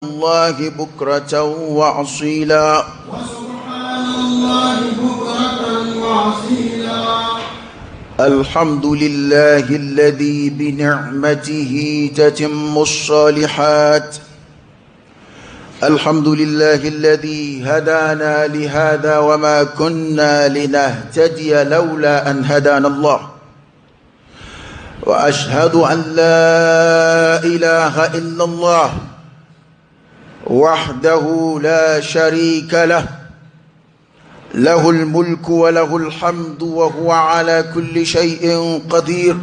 الله بكرة وأصيلا وسبحان الله بكرة وأصيلا. الحمد لله الذي بنعمته تتم الصالحات. الحمد لله الذي هدانا لهذا وما كنا لنهتدي لولا أن هدانا الله. وأشهد أن لا إله إلا الله وحده لا شريك له، له الملك وله الحمد وهو على كل شيء قدير.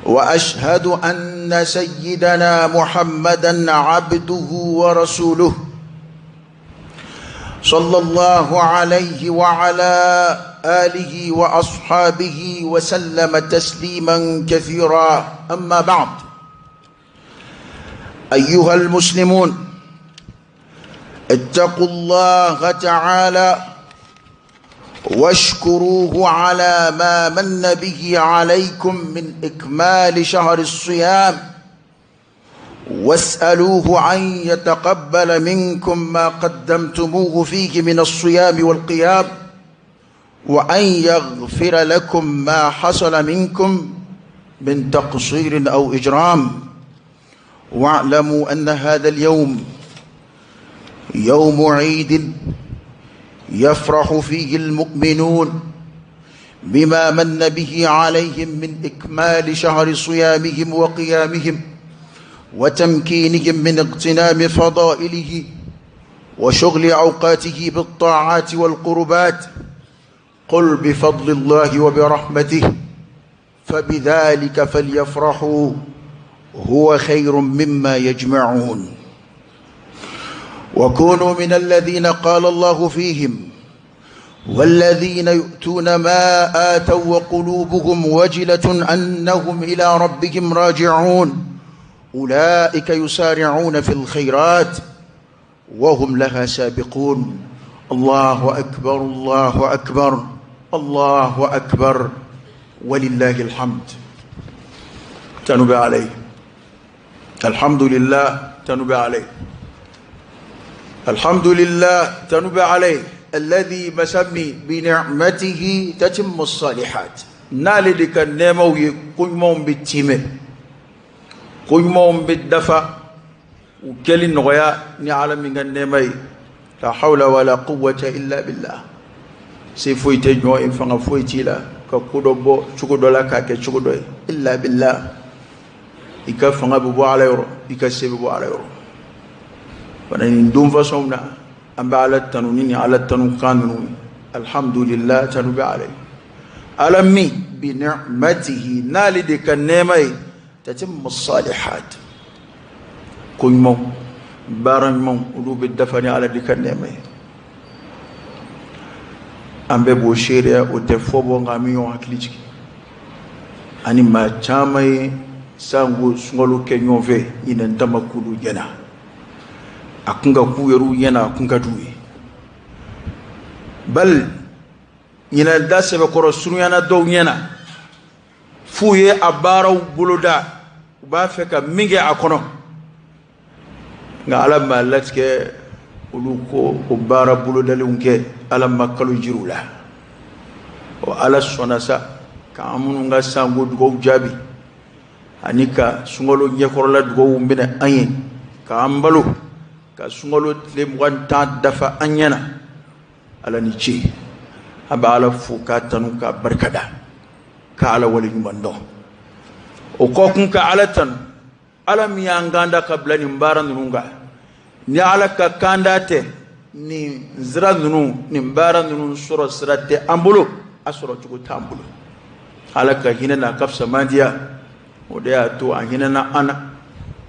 وأشهد أن سيدنا محمدا عبده ورسوله صلى الله عليه وعلى آله وأصحابه وسلم تسليما كثيرا. أما بعد، أيها المسلمون، اتقوا الله تعالى واشكروه على ما من به عليكم من إكمال شهر الصيام، واسألوه أن يتقبل منكم ما قدمتموه فيه من الصيام والقيام، وأن يغفر لكم ما حصل منكم من تقصير أو إجرام. واعلموا أن هذا اليوم يوم عيد يفرح فيه المؤمنون بما من به عليهم من إكمال شهر صيامهم وقيامهم وتمكينهم من اغتنام فضائله وشغل أوقاته بالطاعات والقربات. قل بفضل الله وبرحمته فبذلك فليفرحوا هو خير مما يجمعون. وكونوا من الذين قال الله فيهم: والذين يؤتون ما آتوا وقلوبهم وجلة أنهم إلى ربهم راجعون أولئك يسارعون في الخيرات وهم لها سابقون. الله أكبر الله أكبر الله أكبر ولله الحمد. تنبه عليه الحمد لله، تنبه عليه الحمد لله، تنبه عليه الذي مسمي بنعمته تتم الصالحات. نالدك النمو كنمون بالتيمة كنمون بالدفع وكل نغيا نعلم من النمي. لا حول ولا قوة إلا بالله. سيفوي تجمع إنفان فوي تيلا كقدوبو شكودولا كاكي شكودوي إلا بالله. إكا فنغا ببو على يورو إكا سيبو على يورو. ونين دون فصومنا أم على التنونين على التنوكان. الحمد لله تنبي عليه ألمي بنعمته نالدك النمي تتم الصالحات. كن مو بارن مو ولوب الدفن على ديك النمي أم ببو شيريا وتفوبو غاميو أكليجي أني ما تامي sango sungalo ke nyove ina ndama kulu yana akunga kuyeru yana akunga duwe bal ina dase be koro sunu yana do yana fuye abara buluda ba feka minge akono nga alama latke uluko ubara buluda lunke alama kalu jirula o ala sonasa ka amunu nga sango dugo jabi anika sungolo nyekorola dugo wumbina ayin ka ambalo ka sungolo le mwanta dafa anyana ala ni ci aba ala fuka tanu ka barkada ka ala wali nyumando o ko kun ka ala tan ala mi anganda kabla ni mbara nunga ni ala ka kandate ni zira nunu ni mbara nunu sura sirate ambulo asura chugo tambulo ala ka hinana kafsa mandia وديا تو أنجنا أنا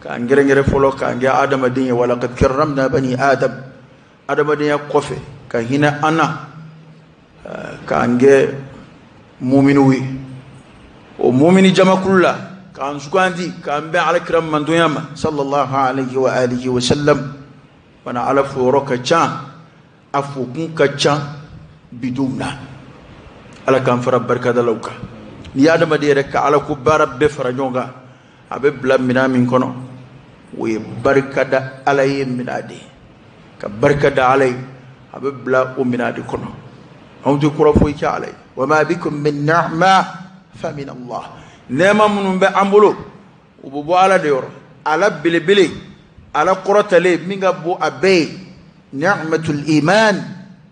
كأنجرنجر فلو كأنجا آدم الدنيا ولقد كرمنا بني آدم آدم الدنيا قفة كهنا أنا كأنجا مؤمنوي ومؤمن جمع كله كأن سكاندي كأن على كرم من دنيا صلى الله عليه وآله وسلم وانا على فورك كان أفوكم كان بدونا على كان فرب بركة لوكا ni adama de rek ala ku barab be fara nyonga abe blam mina min kono we barkada alay minadi ka barkada alay abla o minadi kono on to kuro fo ka alay wa ma bikum min ni'ma fa min Allah nema munum be ambulo ubu ala de yor ala bilibili ala qurotale minga bo abe ni'matul iman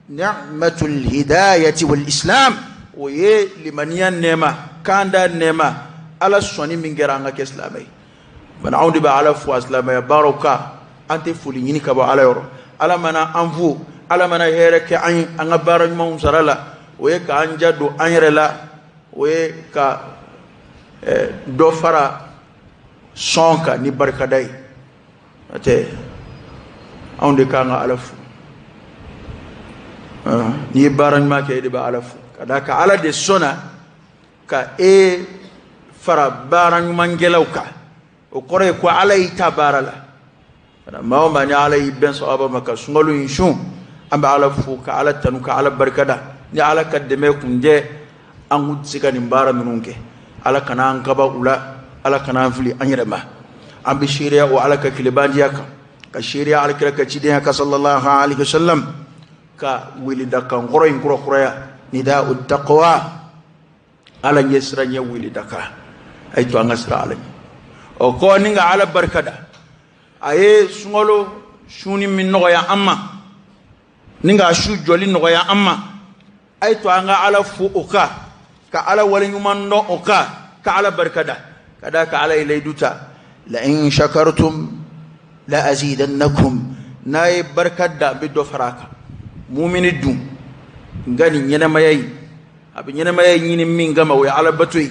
ni'matul hidayati wal islam oye limaniyan nema kanda nema ala soni mingera nga ke islamai bana aundi ba ala fu islamai baraka ante fuli nyini ka ba ala yoro ala mana anfu ala mana here ke an anga baran mum sarala oye ka anja do anyrela oye ka do fara sonka ni barkadai ate aundi ka nga ala fu ni baran ma ke de ba ala fu kada ka ala de sona ka fara baran mangelauka o kore ko ala ita barala kada mawo mani ala ibn sahaba maka sungolu inshun amba ala fu ka ala tanu ka ala barkada ni ala kaddeme kunje an hutsika ni bara minunke ala kana an kaba ula ala kana fili an yirma an bi shiriya wa ala ka kilibandiya ka shiriya ala kira ka cidiya ka sallallahu alaihi wasallam ka wilida kan qoro in qoro qoroya nida'ut taqwa ala yesranya wilida ka ay to ngasra ala o ko ni nga ala barkada aye sungolo shuni min no ya amma ninga shu joli no ya amma ay to anga ala fu oka ka ala wali man no oka ka ala barkada kada ka ala ilayduta la in shakartum la azidannakum nay barkada bi do faraka mu'mini dum ngani nyene mayay abi nyene mayay nyini min gama we ala batoy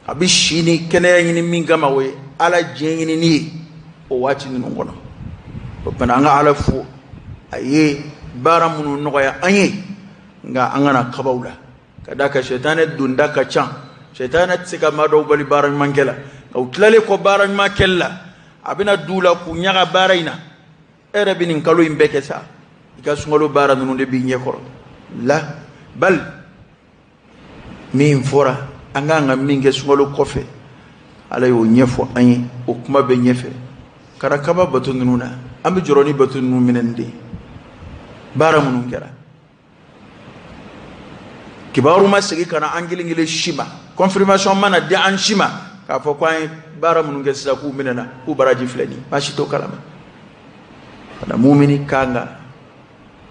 abi shini kene nyini min gama we ala jengini ni o wati ni ngono bana nga ala fu aye baramunu noya anye nga angana kabawla kadaka shaytane dunda ka chan shaytane tsika mado bali baran mangela o tlale ko baran makella abina dula ku nyaga baraina ere binin kalu imbeke sa ika sungolo baranu de bi nyekoro la bal min fora anganga minge sungolo kofe ala yo nyefo anye o kuma be nyefe karakaba batununa ambi joroni batunu minende baramun kera kibaru masigi kana angilingile shima confirmation mana de an shima ka fo kwai baramun ngesa ku minena ku baraji flani bashi to kalama ada mu'mini kanga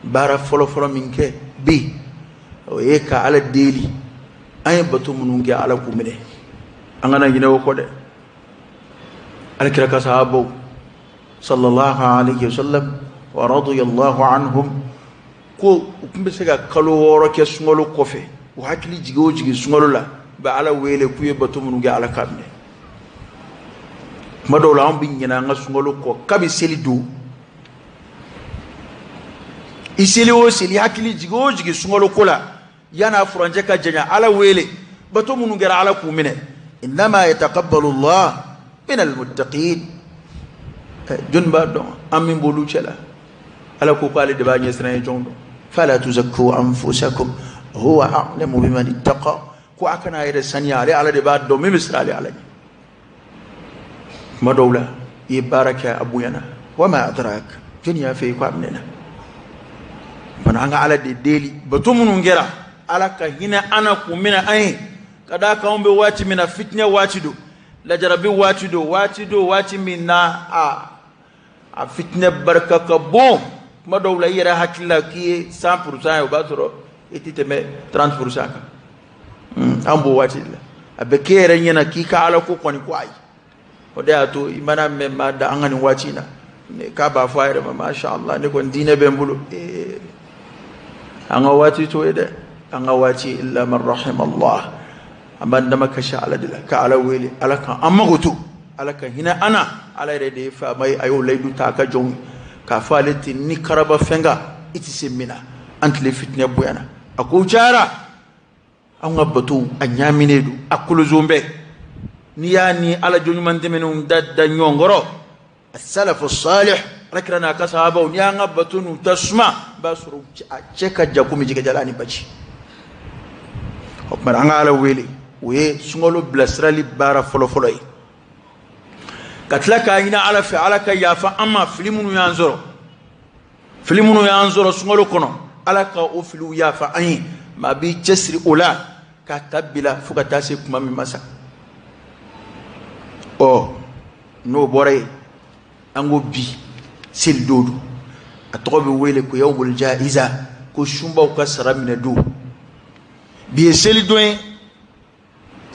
bara folo minke bi o eka ala deli ay batu mununge ala ku mine angana yine ko de alkira ka sahabo sallallahu alaihi wasallam wa radiyallahu anhum ko kumbe sega kalo woro ke sungolo kofe o hakili jigo jigi sungolo la ba ala wele kuye batu mununge ala kamne madola on bin nyina nga sungolo ko kabi selidu isili o sili hakili jigo jigi sungolo kola yana furanje ka janya ala wele batu mununge ala kumine inma yataqabbalu Allah min almuttaqin junba do amin bolu cela ala ko pale de bañe sene jondo fala tuzakku anfusakum huwa a'lamu biman ittaqa ko akana yede sanyare ala de ba do mi misrali ala madawla yi baraka abuyana wama adrak dunya fi qamnina fananga ala de deli batumunu ngera ala ka hina ana ku mina ay kada ka umbe wati mina fitnya wati do la jarabi wati do wati minna a fitna barka ka bon madawla yera hakilla ki 100% ba toro ititeme 30% ka ambo wati la abekere nyana ki ka ala ko koni ko ay o de ato imana me ma da angani wati na ne ka ba faire ma masha Allah ne kon dine be mbulu anga wati to ede anga wati illa man rahim Allah amanda makasha ala dila ka ala weli ala kan amma goto ala kan hina ana ala rede fa mai ayo laydu ta ka jon ka faleti ni karaba fenga iti semina antle fitne boyana ako jara an ngabatu anyamine du akulu zombe ni yani ala jonu man demenu dadda nyongoro as-salaf as-salih rakrana ka sahaba ni an ngabatu nu tasma basuru cheka jakumi jiga jalani bachi hokmar an ala weli we sungolo blasrali bara folo folo katlaka ina ala fi ala ka yafa amma filimunu yanzoro sungolo kono ala ka o filu yafa ayi ma bi cesri ola ka tabila fuka tase kuma mi masa o no bore ango bi sil dodo atobe wele ko yawmul jaiza ko shumba ko saramina do bi sel doin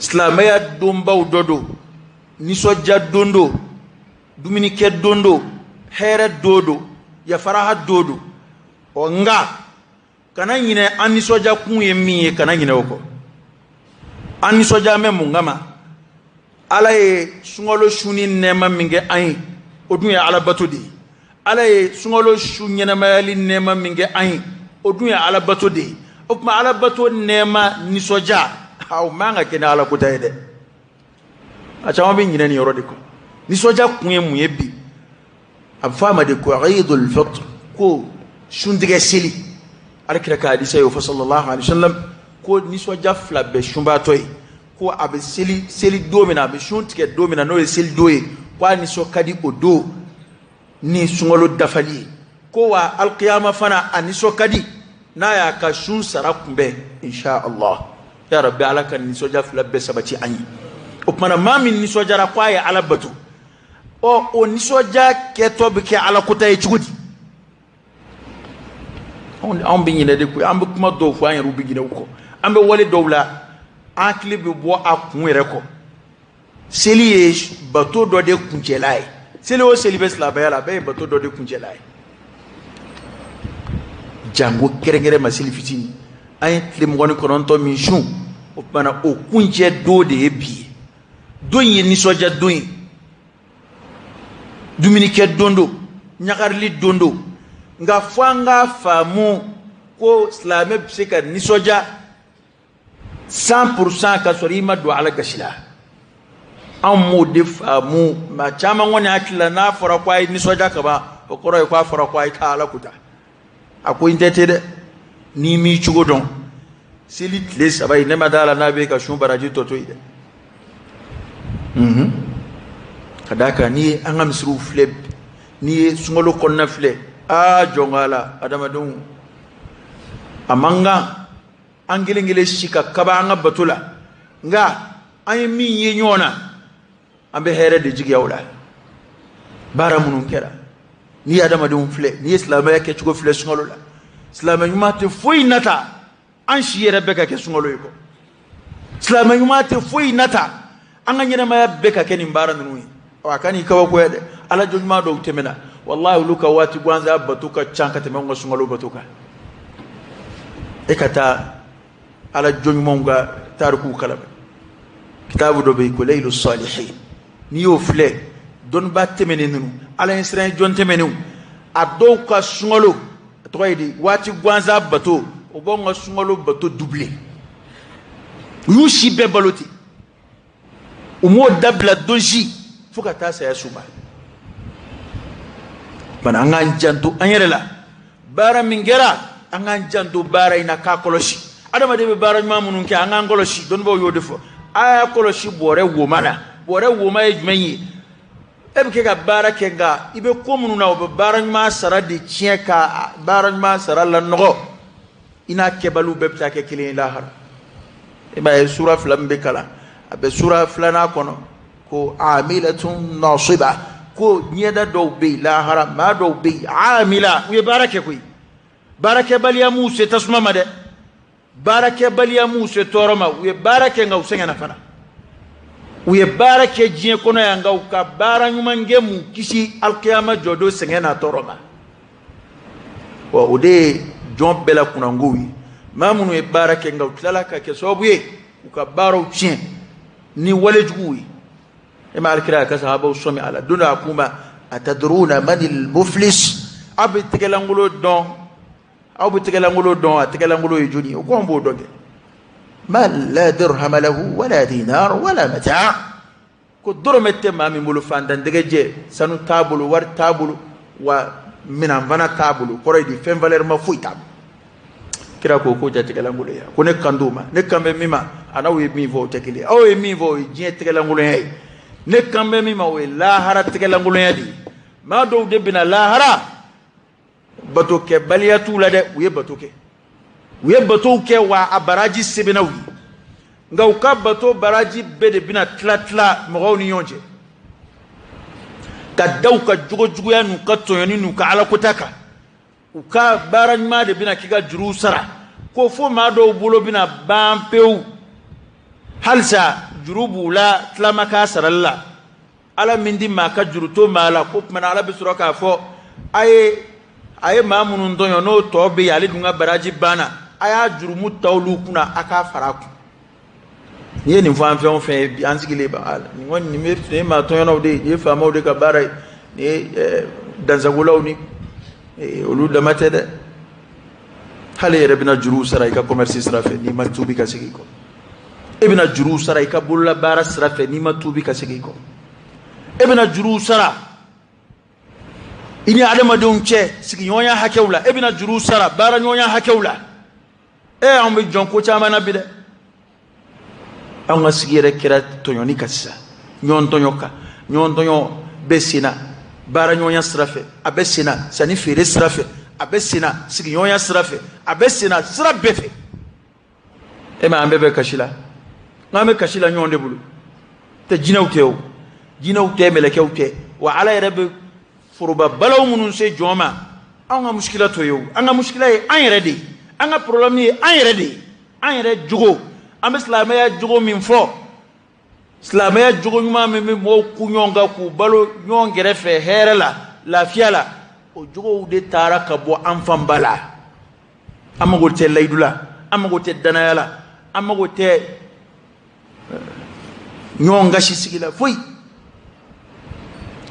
islamaya domba dodo niso jaddondo duminike dondo here dodo ya faraha dodo o nga kana nyine anni soja kunye miye kana nyine oko anni soja me mungama ala ye sungolo shuni nema minge ayi odun ya ala batodi ala ye sungolo shu nyene mayali nema minge ayi odun ya ala batodi okuma ala bato nema ni soja aw manga kena ala kutayde acha bi nyine ni yorode ko ni soja kunye muye bi afama de ko eidul fitr ko shundige seli alkira ka hadisa yo sallallahu alaihi wasallam ko ni soja fla be shumba toy ko abe seli domina abe shuntige domina no seli doye kwa ni so kadi odo ni sungolo dafali ko wa alqiyama fana aniso kadi na ya ka shun sara kumbe insha Allah ya rabbi alaka ni soja fla be sabati anyi o mana mami ni soja ra kwa ya alabatu o ni soja keto be ke ala kutay cugudi on bi nyine de ko am bu kuma do fu an rubi gine ko am be wale dowla an clip be bo akun ere ko seli bato do de kunjelai seli o seli be sla bayala be bato do de kunjelai jango kerengere masili fitini ay clip ngoni koronto min shun o bana o kunje do de bi do yin ni soja do yin Dominique dondo nyakarli dondo nga fanga famu ko islamé psika ni soja 100% ka sorima do ala gashila ammo de famu ma chama ngoni akila na fara kwai ni soja ka ba o koro ko fara kwai ta ala kuta akoy ndete de ni mi chugodon sili tle sabai ne madala na be ka shun baraji toto ide kadaka ni angam suru fleb ni sungolo konna fle a jongala adamadun amanga angele shika kaba anga batula nga ay min ye nyona ambe here de jigi yawla bara munun kera ni adamadun fle ni islam yake chugo fle sungolo la islam yumate foi nata an shiyere beka ke sungolo yiko islam yumate foi nata anga nyina ma beka ke ni bara nunu wakani kawa ko yede ala jojuma do temena wallahi luka wati gwanza batuka chanka temengo sungalo batuka ekata ala jojuma nga tarku kalam kitabu do be ko laylus salihin ni yo fle don ba temene nunu ala insran jon temenu ado ka sungalo to yidi wati gwanza batu o bongo sungalo batu doublé yushi be baloti umo dabla doji fuka ta saya suba bana angan jantu anyerela bara mingera angan jantu bara ina ka koloshi adama de bara mamunun ke angan koloshi don bo yodefo aya koloshi bore woma e jumenyi ebike ka bara kenga ibe komunu na obe bara ma sara de chieka bara ma sara la nogo ina kebalu bebta ke kilin lahar e ba sura flambe kala abe sura flana kono ko amilatun nasiba ko nyeda do be la haram ma do be amila we barake koy barake baliya musa tasma made barake baliya musa toroma we barake ngaw sengena fana we barake jien kono ya ngaw ka bara nyuma ngemu kisi alqiyama jodo sengena toroma wa ode jombela kuna ngowi mamunu we barake ngaw tlalaka ke sobuye ka baro chien ni wale juwi إما الكرا كسبوا الصوم على دون أقوم أتدرون من المفلس أبي تكلموا دون أو بتكلموا دون تكلموا يجوني وقوم بودك من لا درهم له ولا دينار ولا متاع كدر متى من ملوفان دندجة سنو تابلو ور تابلو ومن أنفنا تابلو كوريدي فين فالير ما فوي تاب كرا كوكو تكلموا ليه كونه كندوما نكمل مما أنا ويمين فو تكلي أو يمين فو يجي تكلموا ليه ne kambe mi ma we lahara tegelangolonya di ma do de bina lahara bato ke baliyatu la de uye bato ke wa abaraji sebena wi nga uka bato baraji bede bina tla mo ni yonje ka daw ka jugo ya nu ka toyoni nu ka ala kutaka uka baranma de bina kiga juru sara ko fo ma do bulo bina bampeu halsa jurubu la tlamaka saralla ala mindi maka juruto mala ko mana ala bisuro ka fo aye mamunun donyo no tobe yali dunga baraji bana aya jurumu tawlu kuna aka faraku ye ni fam fe ansigile ba ala ni won ni mer ne ma tonyo no de ye fama de ka bara ni danzagulaw ni olu da matede hale rabina juru sara ka commerce sara fe ni matubi ka sigi ko ibna juru sara ka bulla bara sara fe ni matubi ka sigi ko ibna juru sara ini adama don che sigi nyonya hakewla ibna juru sara bara nyonya hakewla ambe jonko chama na bide anga sigi rekira tonyoni kassa nyon tonyo besina bara nyonya sara fe abesina sani fere sara fe abesina sigi nyonya sara fe abesina sara befe ma ambebe kashila ngame kashila nyonde bulu te jinawte melekewte wa ala rabbi furuba balaw munun se joma anga mushkila to yow anga mushkila e an yere anga problème e an yere jugo am islamaya jugo min fo islamaya jugo nyuma me mo ku nyonga ku balo nyongere fe herela la fiala o jugo de tara ka bo an fambala amago te laydula amago te danayala amago te nyonga shi sigila foi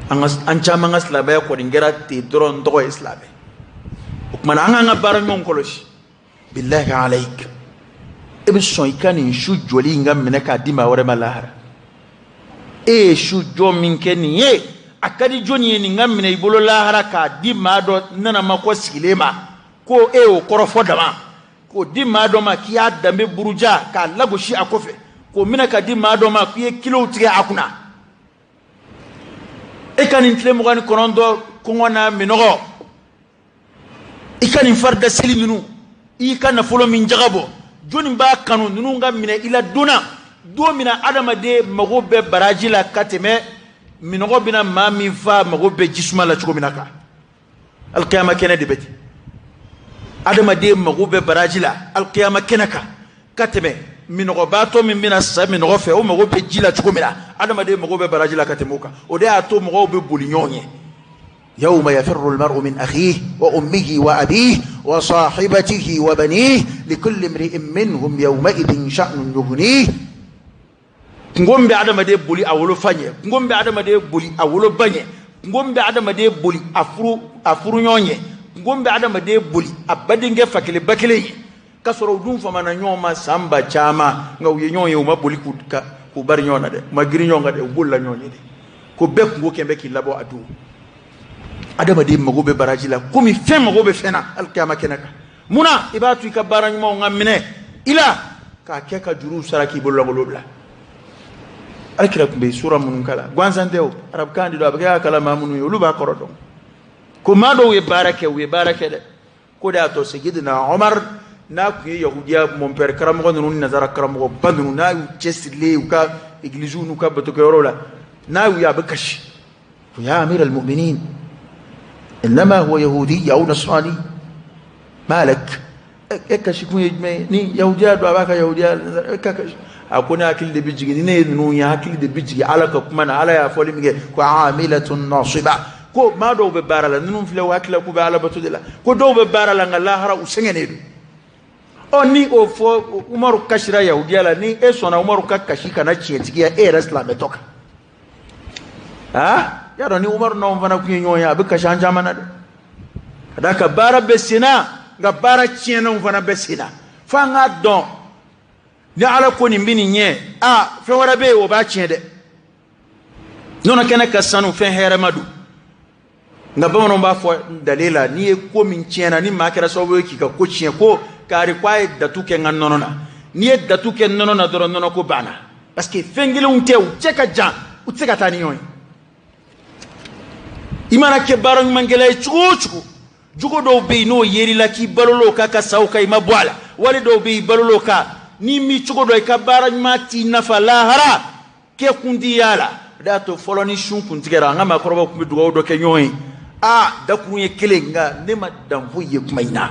an chama nga islame ko ngera te doron do islame ukman anga bara nyon koloshi billahi alayk ibn shoykani shu joli ngam menaka dima wore malahara shu jo minkeni ye akadi joni ni ngam mena ibolo lahara ka dima do nana mako silema ko o korofo dama ko dima do ma kiya dambe buruja ka lagoshi akofe ko menaka dima do ma kiye kilo tige akuna ekanin tile mugani konondo kongona minogo ikanin farda seliminu ikana folo min jagabo joni ba kanu nunga mine ila duna do mina adama de mago be baraji la kateme minogo bina mami fa mago be jisuma la chugo minaka alqiyama kene de beti adama de mago be baraji la alqiyama kenaka kateme minogo bato min bina sa minogo fe o mago be jila chugo mina adama de mago be baraji la katemuka o de ato mago be bulinyonye يوم يفر المرء من أخيه وأمه وأبيه وصاحبته وبنيه لكل امرئ منهم يومئذ شأن يغنيه ngom be adama de boli awolo fanye ngom be adama de boli awolo banye ngom be adama de boli afuru nyonye ngom be adama de boli abadinge fakile bakile kasoro dum famana nyoma samba chama ngawye nyonye uma boli ku bar nyona de magiri nyonga de bulla nyonye de ko bek ngo kembe ki labo adu adama de mago be baraji la komi fen mago be fena alqiyama kenaka muna ibatu ka barany mo ngamine ila ka keka juru saraki bollo bolobla alkira kumbe sura munun kala gwanzandeo arab kandi do abaka kala mamunu yulu ba korodon ko mado we barake de ko da to sigidna umar na ku yahudiya mon père karamo nunu nazara karamo bandunu na chesile uka iglizu nuka batoke orola na ya bakash ya amir almu'minin انما هو يهودي او نصراني مالك اكشكون يجمعني يهوديا دو باكا يهوديا akuna akili de bijigi ni nu ya akili de bijigi alaka kuma na ala ya foli mige ko amilatun nasiba ko ma do be barala nunu fle wakila ku be ala batudela ko do be barala ngala hara usengene du oni o fo umaru kashira yahudiya la ni sona umaru kakashika na chietigia islam metoka ya do ni umaru na mvana kunyonya abika shanja manade adaka bara besina nga bara chiena mvana besina fanga don ni ala ko ni mbini nye fe wara be wo ba chiende nono kene kasanu fe here madu nga ba wono ba fo dalila ni ko min chiena ni makera so bo ki ka ko chien ko kari kwai datu ke ngannono na ni datu ke nono na doro nono ko bana parce que fengele unte u cheka jan utse tani yoy imana ke baran mangela chuchu jugo do be no yeri la ki balolo ka ka sauka ima bwala wale do be balolo ka ni mi chugo do ka baran mati nafa lahara ke kundi yala da to foloni shun kuntigera ngama koroba kumbi dugo do ke nyoy da kunye kelenga ne ma danfu ye kuma ina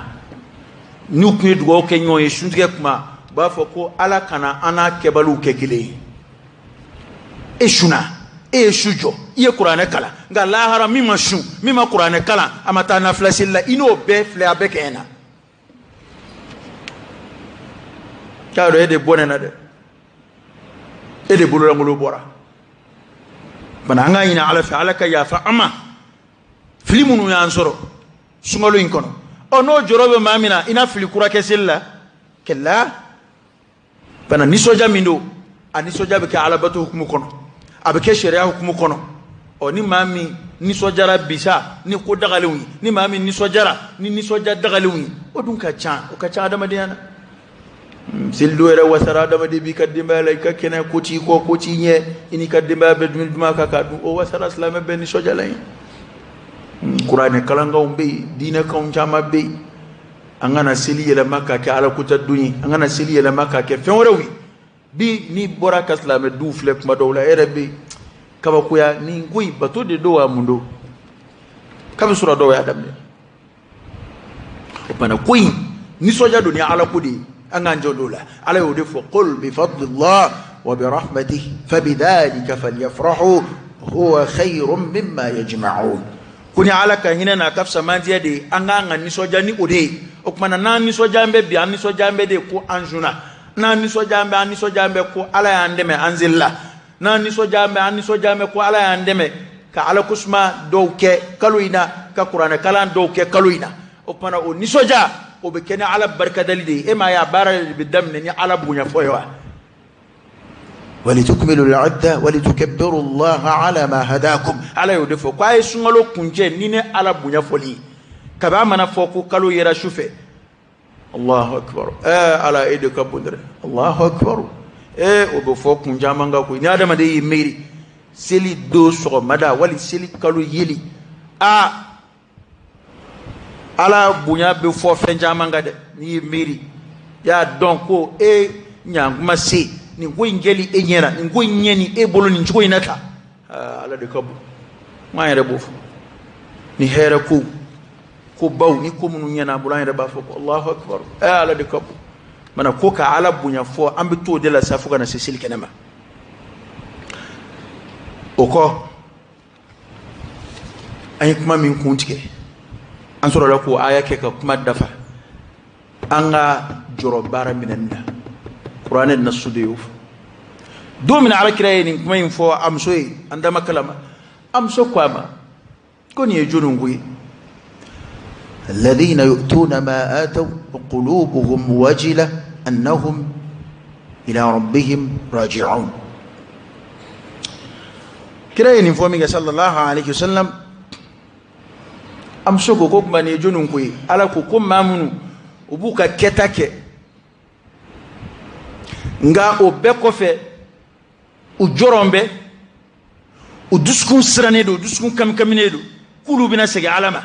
ni kunye dugo ke nyoy shun tige kuma ba fo ko ala kana ana kebalu ke kele e shuna e shujo iye qur'ane kala nga lahara mima shu mima qur'ane kala amata na flashilla ino be fle abek ena kado ede bonena de ede bulula ngulu bora bana nga ina ala fa alaka ya fa ama filimunu ya ansoro sungolo inkono ono jorobe mamina ina fili kura kesilla kella bana nisoja mindo anisoja be ka ala batu hukumu kono abeke sharia hukumu kono o ni mami nisojara bisa ni ko dagalewi ni mami nisojara ni nisoja dagalewi o dun ka cha adama diana sildo era wasara adama de bi kadimba lay ka kene ko ci nye ini kadimba be dum ka ka du o wasara islam be nisoja lay qur'ane kalanga umbe dina ka unjama be angana seli yela makka ke ala kuta dunyi angana seli yela makka ke fenrewi bi ni bora kaslame du flek ma dawla erabi kaba kuya ni ngui bato de do amundo kaba sura do ya damne opana kuin ni soja dunia ala kudi anga njodola ala yode fo qul bi fadlillah wa bi rahmatihi fabidhalika falyafrahu huwa khayrun mimma yajma'un kuni ala ka hinana kafsa mandia de anga ni soja ni ode opana na ni soja mbe bi ni soja mbe de ko anjuna na niso jambe ko ala ya ndeme anzilla na niso jambe ko ala ya ndeme ka ala kusma dowke kaluina ka qur'ana kalan dowke kaluina o pana o niso ja o be kene ala barka dalide e ma ya bara bi damne ni ala bunya foywa walitukmilu al'adda walitukabbiru allaha ala ma hadakum ala yudefo ko ay sungalo kunje ni ne ala bunya foli kaba mana foko kalu yera shufe الله أكبر على إيدك بدر الله أكبر وبفوق جامعنا كوي نادم ده يميري سلي دوس مدا ولي سلي كلو يلي على بنيا بفوق فين جامعنا ده يميري يا دونكو نعم سي نقول إنجلي إنيرا نقول إنيني بولو نجوا ينتا على دكابو ما يربوف نهاركو ko baw ni ko munu nyana bulan reba fo Allahu akbar ala de kabu mana ko ka ala bunya fo ambi to de la safu kana sesil kenema oko ay kuma min kuntike an soro la ko aya ke ka kuma dafa anga joro bara minanda qur'an na sudiyu do min ala kiraye ni kuma info amsoy andama kalama amso kwama koni e jonungui الذين يؤتون ما آتوا وقلوبهم وجلة أنهم إلى ربهم راجعون كراين فومي صلى الله عليه وسلم أمسكوا كوكما نيجونون كوي على كوكما مامنو وبوكا كتاكي nga obeko fe ujorombe uduskun siranedo uduskun kamkaminedo kulu bina sege alama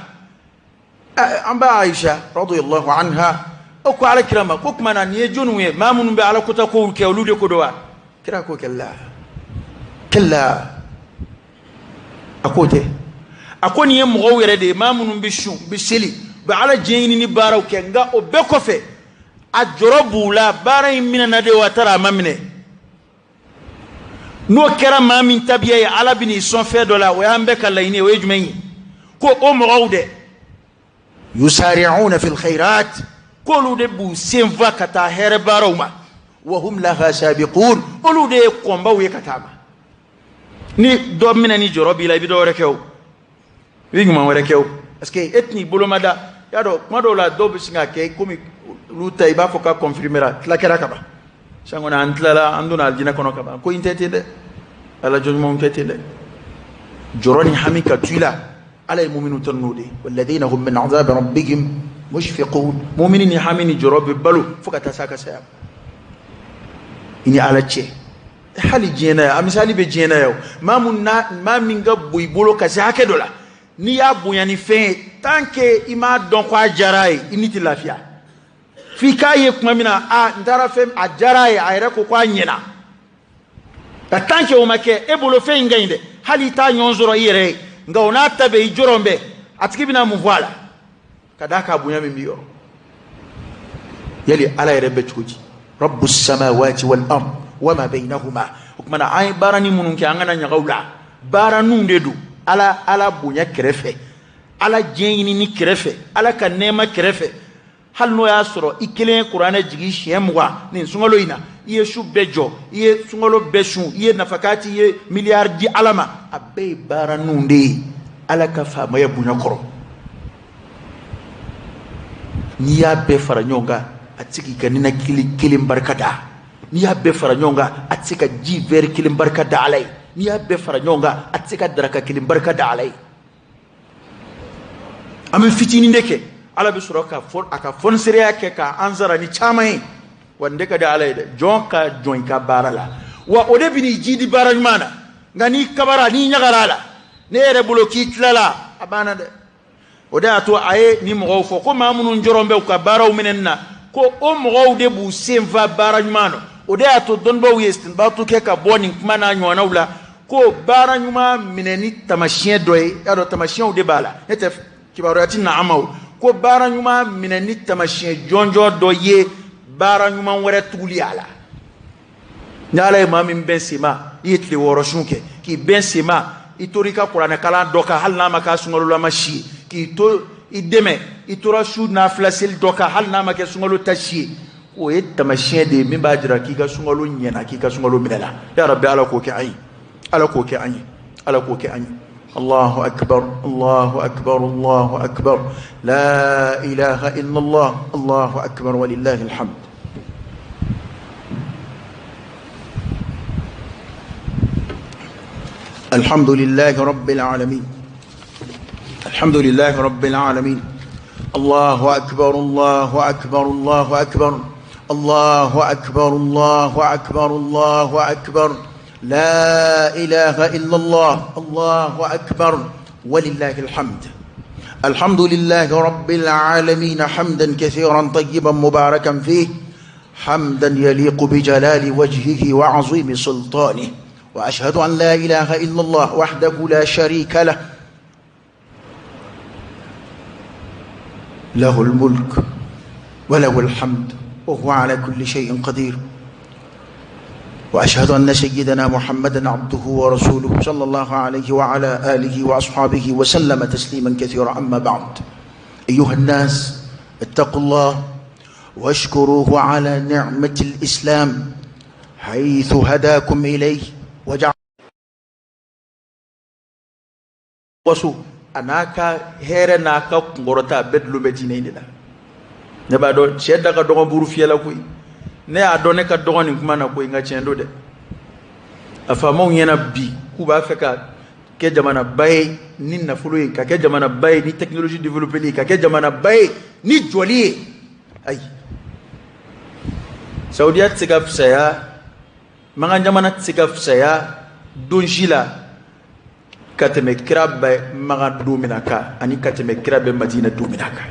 amba Aisha radiyallahu anha o ko ala kirama ko kuma na niye jonu ye mamun be ala kota ko ke olude ko dowa kira ko kella akote akoni ye mo were de mamun be shu be seli be ala jeyni ni baraw ke nga o be ko fe a jorobu la bara mina na de watara mamine no kera mamin tabiye ala bini son fe dola o yambe kala ini o ejumeni ko o mo wawde يسارعون في الخيرات كلوا دبو سينفا كتا هرباروما وهم لها سابقون كلوا دي قومباو يكتاما ني دومنا ني جروبي لا بيدو ركيو ويغما وركيو اسكي اتني بولومادا يادو مادو لا دوب سيغا كي كومي لوتا يبا فوكا كونفيرميرا تلا كراكبا سانغونا انتلا اندونا الجنا كونو كبا كو انتيتي دي الا جوج مون تيتي دي جوروني حامي كاتولا على المؤمنون تنودي والذين هم من عذاب ربهم مشفقون مؤمنين يحامين جرب بالو فوق تساكا سيام إني على شيء hali jena amisali be jena yo ma minga boy bolo kasi hake dola ni ya bonyani fe tanke ima don kwa jarai initi lafia fika ye kuma mina ndara fe a jarai ayre ko kwa nyena ta tanke o make e bolo fe ngainde hali ta nyonzoro yere nga ona tabe ijorombe atiki bina mu voilà kadaka bonyami miyo yali ala yere be chuji rabbus samawati wal ard wama bainahuma ukmana ay barani munun ke angana nyagawla baranu ndedu ala bonya kerefe ala jeyini ni kerefe ala ka nema kerefe hal no ya soro ikelen qur'ana jigi shemwa ni sungalo ina iye shu bejo iye sungalo beshu iye nafakati iye milliard di alama abe baranu nde ala ka fama ya bonya koro ni ya be fara nyonga atiki kanina kilim barkada ni ya be fara nyonga atika ji ver kilim barkada alai ni ya be fara nyonga atika daraka kilim barkada alai amen fitini ndeke ala be suraka for aka fon seriya ke ka anzara ni chamai wande ka da alai de jonka jonka barala wa ode bini jidi barajmana ngani kabara ni nyagarala ne re bloki tlala abana de oda to aye ni mo fo ko mamunun jorombe ka baraw minenna ko o mo de bu semva barajmano oda to don ba westin ba to ke ka boni kuma na nyona wula ko baranyuma mineni tamashien doy ado tamashien de bala ete kibarati na amaw ko baranyuma mineni tamashien jonjo doye baranyuma wore tuguli ala nyala mamin bensima yitli woro shunke ki bensima itorika qur'ana kala doka halna maka sungolo la mashi ki to ideme itora shu na flasil doka halna maka sungolo tashi ko tamashien de min bajira ki ga sungolo nyena ki ga sungolo minela ya rabbi ala ko ki ayi ala ko ki ayi ala ko ki ayi الله أكبر الله أكبر الله أكبر لا إله إلا الله الله أكبر ولله الحمد الحمد لله رب العالمين الحمد لله رب العالمين الله أكبر الله أكبر الله أكبر الله أكبر الله أكبر الله أكبر لا إله إلا الله الله أكبر ولله الحمد الحمد لله رب العالمين حمدا كثيرا طيبا مباركا فيه حمدا يليق بجلال وجهه وعظيم سلطانه وأشهد أن لا إله إلا الله وحده لا شريك له له الملك وله الحمد وهو على كل شيء قدير وأشهد أن سيدنا محمدا عبده ورسوله صلى الله عليه وعلى آله وأصحابه وسلم تسليما كثيرا أما بعد أيها الناس اتقوا الله واشكروه على نعمة الإسلام حيث هداكم إليه وجعل وسو أناكا هيرناكا كنغورتا بدلو مدينة نبادو شهدك دوغن بورو فيلا كوي ne a dɔn ne ka dɔgɔ nin kuma na ko in ka tiɲɛ don dɛ a faamaw ɲɛna bi k'u b'a fɛ ka kɛ jamanaba ye ni nafolo ye ka kɛ jamanaba ye ni technologie développée ye ka kɛ jamanaba ye ni jɔli ye ayi Saudiya tɛ se ka fisaya makan jamana tɛ se ka fisaya don si la ka tɛmɛ kira bɛ makan don min na kan ani ka tɛmɛ kira bɛ Madina don min na kan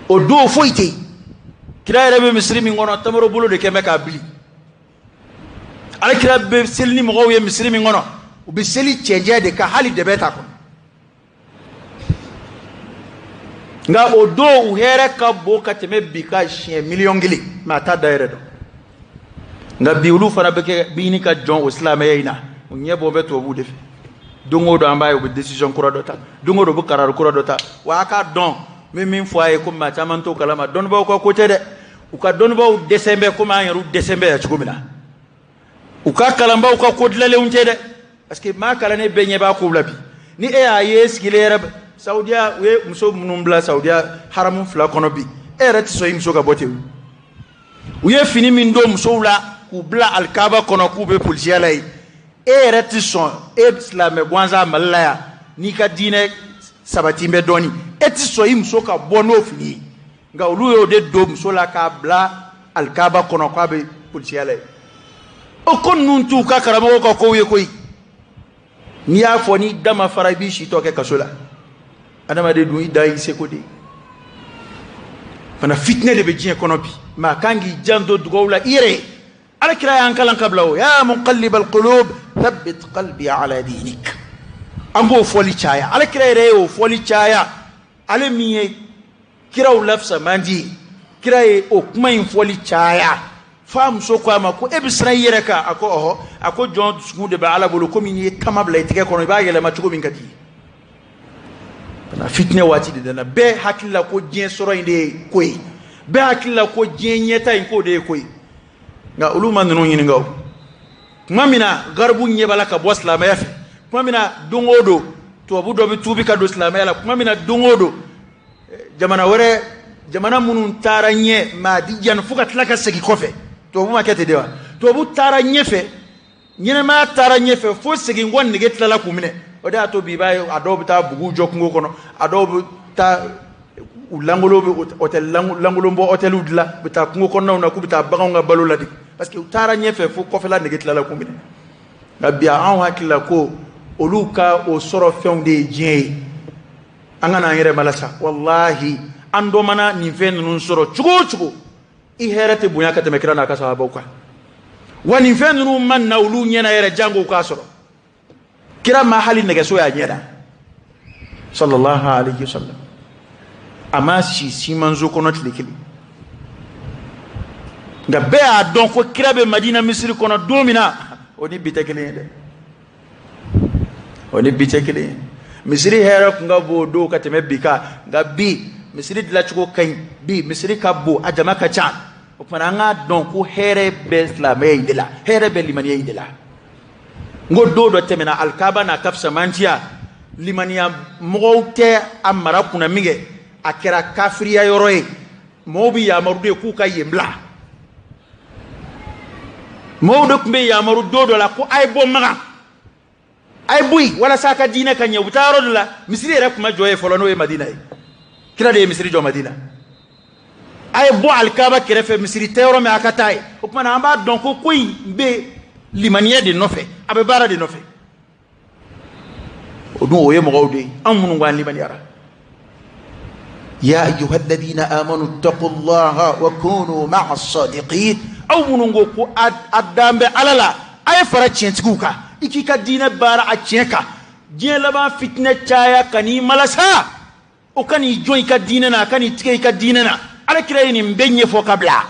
o don foyi tɛ yen kira yɛrɛ bɛ misiri min kɔnɔ tamaro bolo de kɛmɛ k'a bili ale kira bɛ seli ni mɔgɔw ye misiri min kɔnɔ u bɛ seli cɛncɛn de ka hali dɛbɛ t'a kɔnɔ nka o don u hɛrɛ ka bon ka tɛmɛ bi ka siɲɛ miliyɔn kelen mɛ a t'a da yɛrɛ dɔn nka bi olu fana bɛ kɛ bi ɲini ka jɔn o silamɛya in na u ɲɛ bɔ bɛ tubabuw de fɛ don o don an b'a ye u bɛ décision kura dɔ ta don o don u bɛ karari kura dɔ ta wa a k'a dɔn min fɔ a ye ko maa caman t'o kalama dɔnnibaaw ka ko tɛ dɛ u ka dɔnnibaaw dɛsɛ bɛ komi an yɛrɛ dɛsɛ bɛ yan cogo min na u ka kalanbaaw ka ko dilanlenw tɛ dɛ parce que maa kalannen bɛɛ ɲɛ b'a kow la bi ni e y'a ye sigilen yɛrɛ Saudiya u ye muso minnu bila Saudiya haramu fila kɔnɔ bi e yɛrɛ tɛ sɔn i muso ka bɔ ten u ye fini min don musow la k'u bila alikaba kɔnɔ k'u bɛ polisiya la yen e yɛrɛ tɛ sɔn e silamɛ gansan Mali la yan n'i ka diinɛ sabati bɛ dɔɔni e tɛ sɔn i muso ka bɔ n'o fini ye nka olu y'o de don muso la k'a bila alikaba kɔnɔ k'a bɛ polisiya la yen o ko nun tu ka karamo ko ko ye koy ni ya foni dama farabi shi to ke kasola adama de du dai se ko de fana fitne de be jien kono bi ma kangi jando dugowla ire ala kira yan kalan qablawo ya muqallib alqulub thabbit qalbi ala dinik ambo foli chaya ala kira re o foli chaya ala miye kira lafsa mandi kira e o kuma in foli chaya fam so ko ama ko ebisra yere ka ako oho ako jon sukunde ba ala bolo komi ni kamabla itike kono ba yele ma chugo min kati na fitne wati de na be hakilla ko jien soro inde koy be hakilla ko jien nyeta in ko de koy nga uluma nunu nyini ngaw mamina garbu nyebala ka bosla ma yafe mamina dungodo to bu do bi tubi ka do islam yala mamina dungodo jamana wore jamana munun taranye ma dijan fukat laka segi kofe to bu makete dewa to bu taranye fe nyine ma taranye fe fo segi ngon ne getla la kumine o da to bi bay adobu ta bugu jokungo kono adobu ta ulangolo be hotel langolo mbo hotel udla bita kungo kono na kubita baga balola di parce que taranye fe fo kofe la ne getla la kumine ngabia an hakila ko oluka o soro fewde jey angana ngere malasa wallahi ando mana ni fen nun soro chugo i herete bunya ka temekira na ka sahaba ko wani fen nun man na ulu nyena yere jango ka soro kira ma hali nege so ya nyeda sallallahu alaihi wasallam ama si manzo kono tlikili nga be a don ko kira be madina misri kono domina oni bitekele de oni bitekele misri hera kunga bo do ka teme bika nga bi misri dila chuko kan bi misri kabbo ajama ka chan o pana nga don ko here be islamay dila here be limaniya dila ngo do temena alkaba na kafsa mantia limaniya mogote amara kuna mige akera kafriya yoroy mobi ya marude ku ka yembla mawdo kumbe ya maru do la ko ay bo maga ay buy wala saka dina kan yewtaro la misri rek ma joye folono e madina kira de misri jo madina ay bo alkaba kire fe misri tero me akatai o kuma amba donc ko be limaniya de nofe abe bara de nofe o do o ye mo gawde amunu ngwan limaniyara ya ayyuhal ladina amanu taqullaha wa kunu ma'as sadiqin aw munungo ko adambe alala ay fara cientiguka ikika dina bara a cienka dien laba fitna chaya kani malasa o kani joy ka dina na kani tike ka dina na ala kire ni mbenye fo kabla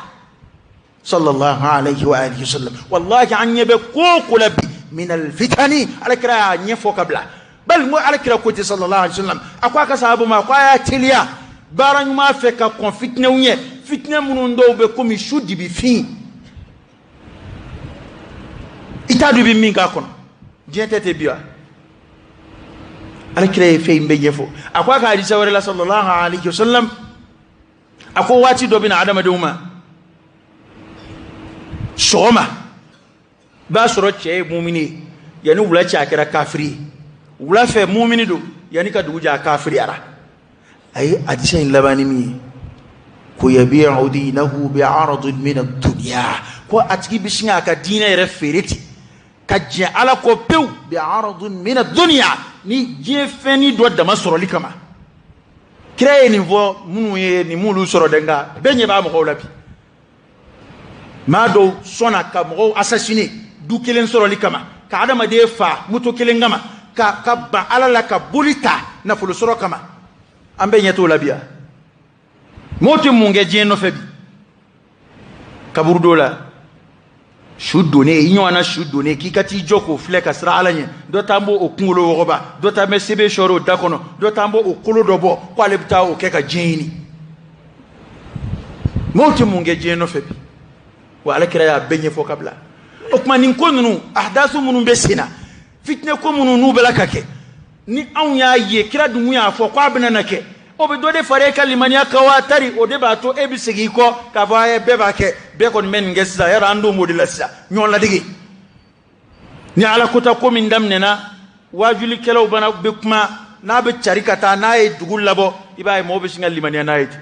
sallallahu alayhi wa alihi wasallam wallahi an yabe ko kulabi min al fitani ala kire anye fo kabla bal mo ala kire ko ti sallallahu alayhi wasallam akwa ka sahabu ma kwa ya tilia bara nyuma fe ka kon fitna unye fitna munundo be komi shudi bi fin itadu bi minga kono jentete biya ala kire fe mbenye fo akwa ka hadisa wala sallallahu alayhi wasallam ako wati do bina adama duma soma ba soro che mu'mini yani wula cha kira kafiri wula fe mu'mini do yani ka duja kafiri ara ay hadisa in labani mi ko yabi'u dinahu bi'arad min ad-dunya ko atki bishinga ka dina yere fereti kajje ala ko pew bi'arad min ad-dunya ni je feni do dama soro likama créer niveau munu ye ni mulu soro denga benye ba mo labi ma do sona ka mo assassiner du kelen soro likama ka adama de fa muto kelen ngama ka ba alala ka bulita na fulu soro kama ambe nyeto labia moti munge jeno febi kaburdola shudone inywana shudone kikati joko fleka sra alanye do tambo okungolo wogoba do tambe sebe shoro dakono do tambo okolo dobo kwa lebta o keka jeni moti munge jeno febi wala kira ya benye fo kabla okma nin ko nunu ahdasu munun besina fitne ko munun nubela kake ni an ya ye kira dumu ya fo kwa benanake obe do de fare kalimania kawatari o de bato ebisigi ko ka vaye bebake be kon men ngesa yara ando modilasa nyon la digi ni ala kota ko min damnena wajuli kelaw bana be kuma na be charikata na e dugul labo ibaye mo be singal limania na yiti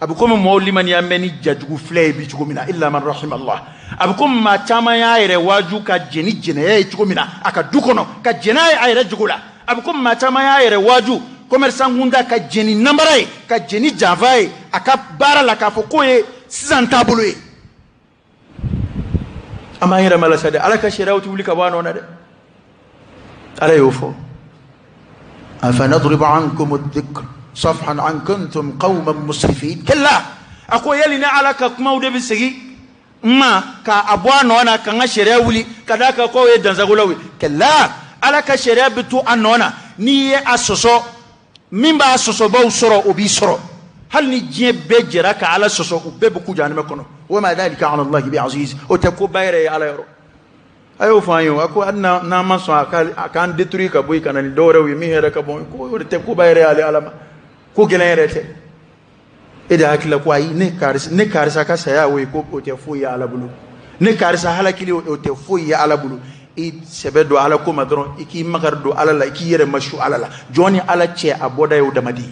abukum mawliman yameni jajugu flay bi chugumina illa man rahim Allah abukum ma chama ya ire waju ka jeni jene chugumina aka dukono ka jena ayre jugula abukum ma chama ya ire waju commerçant ngunda ka jeni nambaraye ka jeni javaye aka bara la ka fokoye sizanta buluye ama ira mala sade alaka shirawtu lika bano na de ala yofo afa nadrib ankum ad-dhikr صفحا عن كنتم قوما مسرفين كلا اكو يلي على كما ودي بسغي ما كا ابوانا وانا كان شريولي كذاك كو يدنزغولوي كلا على كشريا بتو انونا ني اسوسو ميمبا اسوسو باو سورو اوبي سورو هل ني جي بجراك على سوسو بيبكو جانم كنو وما ذلك على الله بعزيز وتكو بايري على يرو ayo fanyo ako anna na maso kan detruire ka boy kanani dore wi mi hera ka bon ko te ko bayre ale alama ko gelerete ida hakila ko ayi ne karisa ka saya we ko o te fuyi ala bulu ne karisa halakili o te fuyi ala bulu e sebedo ala ko madron iki magardo ala la iki yere mashu ala la joni ala che aboda yo damadi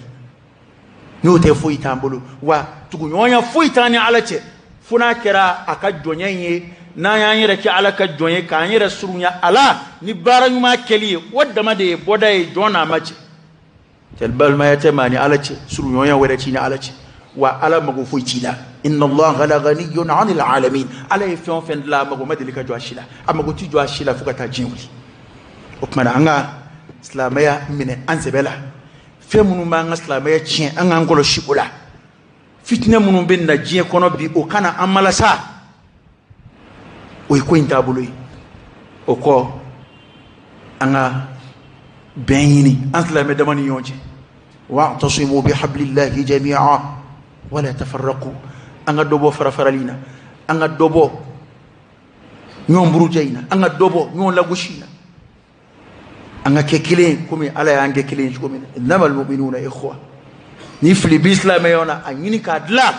no te fuyi tambulu wa tugunyonya fuyi tani ala che funa kera aka jonyenye na yanyere ki ala ka jonye ka yanyere surunya ala ni bara nyuma keli wadda made boda e jona mache telbal ma yatemani ala che surunyonya wala ci ni ala che wa ala mago fu ci la inna allaha la ghaniyun 'anil 'alamin ala fion fen la mago madilika joashila amago ti joashila fukata jinwuli okmana anga islamaya mine ansebela fe munu ma anga islamaya cien anga ngolo shibula fitna munu ben na jie kono bi o kana amala sa o ko intabului o ko anga بيني أسلم دمني يوجي واعتصموا بحبل الله جميعا ولا تفرقوا أنا دوبو فرفرلينا أنا دوبو نيوم بروجينا أنا دوبو نيوم لاغوشينا أنا ككلين كومي على أنجي كلين كومي إنما المؤمنون إخوة نفلي بإسلام يونا أنيني كادلا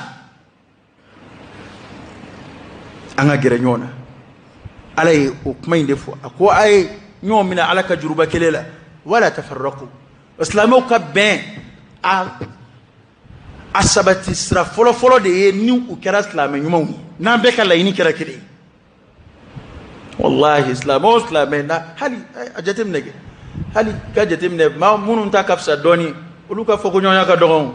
أنا جرنيونا على أكمين دفو أكو أي نيوم من على كجروبة كليلا ولا تفرقوا اسلامو كبين asabati sira folo de ni u kera islam nyumu na be kala yini kera kire wallahi islamo na hali ajatem nege hali ka jatem ne ma munun ta kafsa doni uluka foko nyonya ka dogon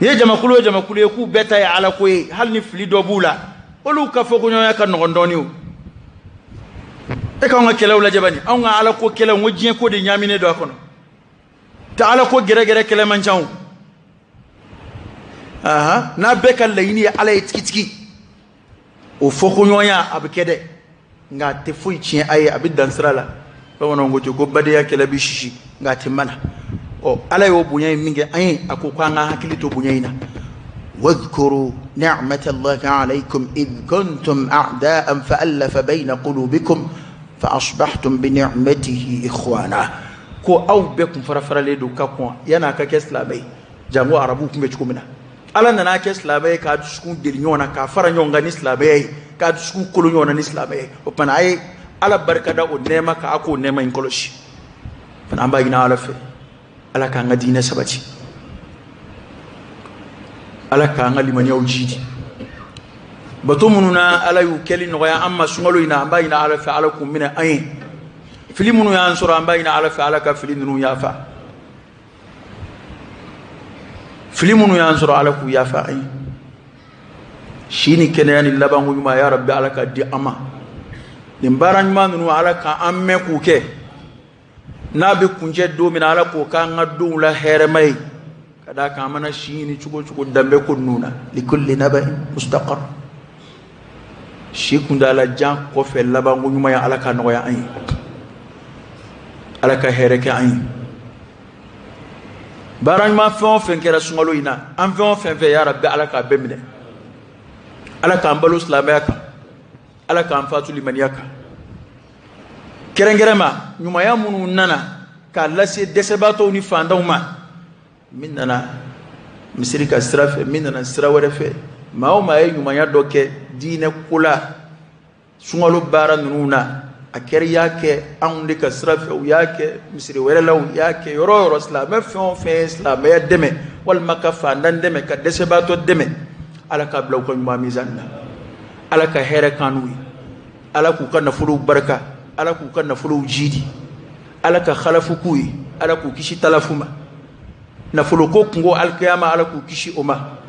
ye jama kulo ku beta ya ala ko hal ni fli do bula uluka foko nyonya ka no ndoni e ka nga kelaw la jabani aw nga ala ko kelaw ngojien ko de nyamine do akono ta ala ko gere kele manchaw aha na bekal layini ala tikitiki o foko nyonya abkede nga te fuyi chien ay abidan srala ba wono ngojo go bade ya kele bishishi nga timana o ala yo bunya minge ay akoko nga hakilito bunyina واذكروا نعمة الله عليكم إذ كنتم أعداء فألف بين قلوبكم فأصبحتم بنعمته إخوانا كو أو بكم فرفر لدو كاكوان يانا كاكسلامي جامو عربوكم بيشكومنا ala nana ke islame ka dusukun delinyona ka faranyonga ni islame ka dusukun kolonyona ni islame o pana ay ala barkada o nema ka ako nema inkoloshi pana amba ina ala fe ala ka ngadina sabati ala ka ngali manya ujidi bato mununa ala yu keli no ya amma sungalo ina amba ina ala fe ala kum mina ay filimunu ya ansura amba ina ala fe ala ka filimunu ya fa filimunu yansuru ala ku ya fa'i shini kenani laban yuma ya rabbi ala ka di ama nimbaran manu ala ka amme ku ke nabi kunje do min ala ko ka ngaddu la hermai kada ka mana shini chugo dambe ko nuna likulli naba'in mustaqar shi kunda la jan ko fe laban yuma ya ala ka no ya ay ala ka hereke ay baran ma fon fen kera sungalo ina an fon fen fe ya rabbi ala ka bemine ala ka ambalu islamiyaka ala ka amfatu limaniyaka kerengerema nyuma ya munu nana ka lase desebato ni fandawma minna misiri ka strafe minna sira wala fe maoma ay nyuma ya doke dine kula sungalo bara nuna akeri yake aunde ka strafe yake misiri wala law yake yoro islam fe islam ya deme wal makafa ndan deme ka desebato deme ala ka bla ko nyuma mizanna ala ka here kanui ala ku kan nafulu baraka ala ku kan nafulu jidi ala ka khalafu kui ala ku kishi talafuma nafulu ko kungo alqiyama ala ku kishi uma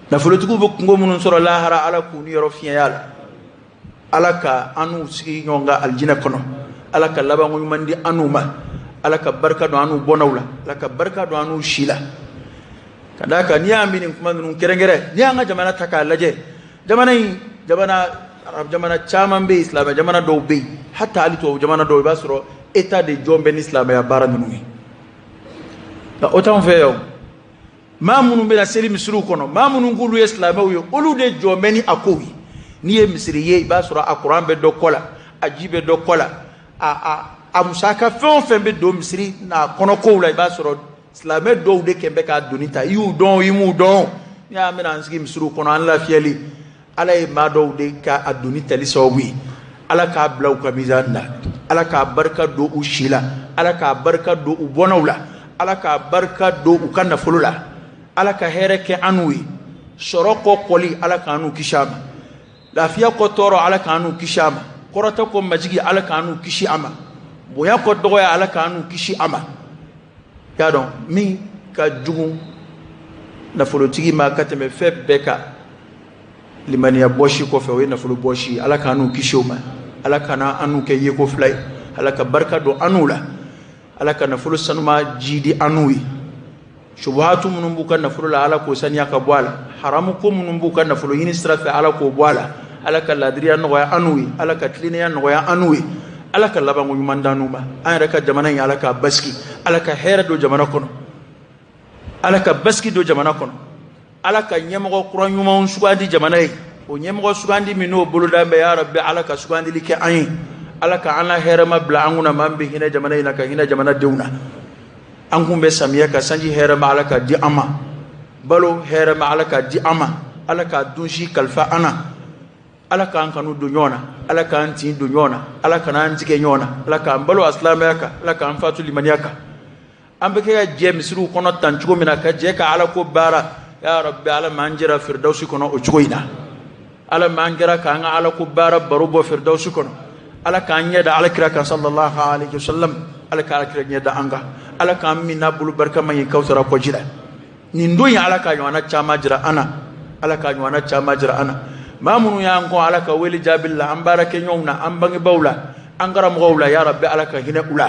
nafulu tugu bo kungo munun soro lahara ala ku ni yoro fiya yala ala ka anu sigi nyonga aljina kono ala ka labangu mandi anuma ala ka barka do anu bonawla ala ka barka do anu shila kadaka ni amini kuma nun kerengere ni anga jamana taka laje jamana chaman be islam jamana do be hatta ali to jamana do basro état de jombe ni islam ya baranunu da otan feyo mamunu be na seli misru kono mamunu ngulu islam yo olu de jombe ni akowi ni e misriye basro alquran be do kola ajibe do kola a musaka fen be do misri na kono ko la basro islam do de kembe ka donita yu don yimu don ya mena ansigi misru kono an la fieli ala e mado de ka aduni tali sawi ala ka blau ka mizanna ala ka barka do ushila ala ka barka do ubonawla ala ka barka do ukanna fulula ala ka hereke anwi soroko qoli ala ka anu kishama lafiya ko toro ala ka anu kishama korata ko majigi ala ka anu kishi ama boya ko doya ala ka anu kishi ama ya don mi ka jugu na folotigi ma kateme fe beka limaniya boshi ko fe wena fulu boshi ala kanu kishoma ala kana anu ke yeko flay ala ka barka do anula ala kana fulu sanuma jidi anui shubhatu munumbu kana fulu la ala ko sanya ka bwala haramu ko munumbu kana fulu ministra fe ala ko bwala ala ka ladriya no ya anui ala ka tliniya no ya anui ala ka labangu mandanuma an raka jamana ya ala ka baski ala ka hera do jamana kono ala ka baski do jamana kono ala ka nyemgo kuran yuma sugandi jamana yi o nyemgo sugandi mino buluda be ya rabbi ala ka sugandi like ayin ala ka ala herama bla anguna mambe hina jamana yi naka hina jamana deuna an kumbe samiya ka sanji herama ala ka di ama balo herama ala ka di ama ala ka dunshi kalfa ana ala ka an kanu do nyona ala ka an tin do nyona ala ka nan tike nyona ala ka balo aslamaka ala ka an fatu limaniyaka an be ka je misru kono tan chugo mina ka je ka ala ko bara ya rabbi ala manjira firdausi kono o chugoina ala manjira ka nga ala ko bara barubo firdausi kono ala ka nyeda ala kira kan sallallahu alaihi wasallam ala ka kira nyeda anga ala ka minna bulu barka man kawsara ko jida ni ndoya ala ka nyona chama jira ana ala ka nyona chama jira ana mamunu ya ngo ala ka weli jabilla an barake nyona an bangi bawla an garam gowla ya rabbi ala ka hina ula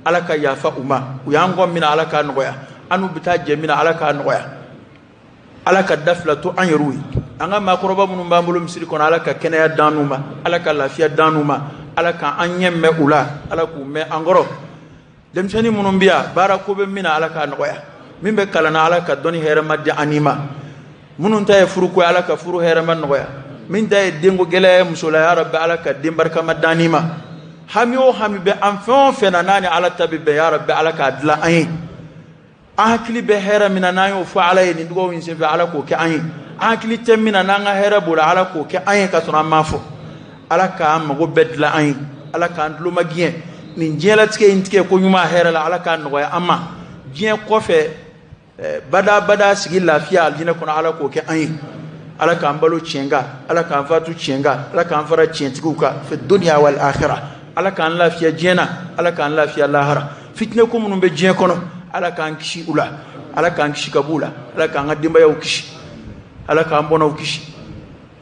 ala ka yafa uma ya ngo mina ala ka ngoya anu bitaje mina ala ka ngoya ala ka daflatu an yarui anga makoroba munum bambulu misiri kono ala ka kenaya danuma ala ka lafiya danuma ala ka anyemme ula ala ku me angoro demsani munum biya bara ko be mina ala ka noya mimbe kala na ala ka doni hera madde anima munun tay furu ko ala ka furu hera man noya min day dengo gele musula ya rabbi ala ka dimbarka madanima hami o hami be an fon fena nani ala tabi be ya rabbi ala ka dla ayin akili be hera mina nayo fu ala ni dugo win se be ala ko ke ayin akili temina nanga hera bula ala ko ke ayin ka sona mafo ala ka mago bedla ayin ala ka ndlu magien ni jela tike intike ko nyuma hera la ala ka no ya amma bien ko fe bada sigi lafiya aljina kono ala ko ke ayin ala ka mbalo chenga ala ka fatu chenga ala ka fara chentikuka fi dunya wal akhirah ala ka lafiya jena ala ka lafiya lahara fitne ko mun be jen kono ala ka kishi ula ala ka kishi kabula ala ka ngadimba ya ukishi ala ka mbona ukishi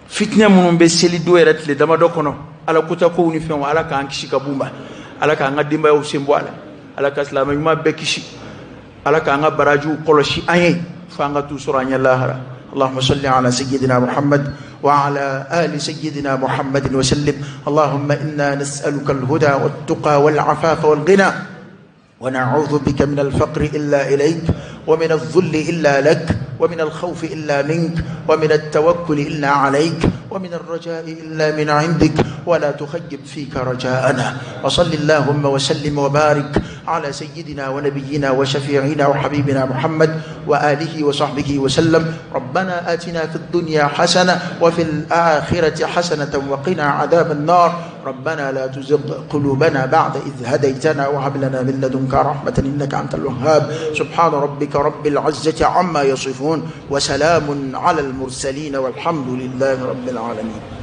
fitne mun be seli do eretle dama do kono ala kuta ko uni fen ala ka kishi kabumba ala ka ngadimba ya usembo ala ka salama yuma be kishi ala ka ngabaraju koloshi ayi fanga tu suranya lahara اللهم صل على سيدنا محمد وعلى آل سيدنا محمد وسلم اللهم إنا نسألك الهدى والتقى والعفاف والغنى ونعوذ بك من الفقر إلا إليك ومن الذل إلا لك ومن الخوف إلا منك ومن التوكل إلا عليك ومن الرجاء إلا من عندك ولا تخيب فيك رجاءنا وصل اللهم وسلم وبارك على سيدنا ونبينا وشفيعنا وحبيبنا محمد وآله وصحبه وسلم. ربنا آتنا في الدنيا حسنة وفي الآخرة حسنة وقنا عذاب النار. ربنا لا تزغ قلوبنا بعد إذ هديتنا وهب لنا من لدنك رحمة إنك أنت الوهاب. سبحان ربك رب العزة عما يصفون وسلام على المرسلين والحمد لله رب العالمين.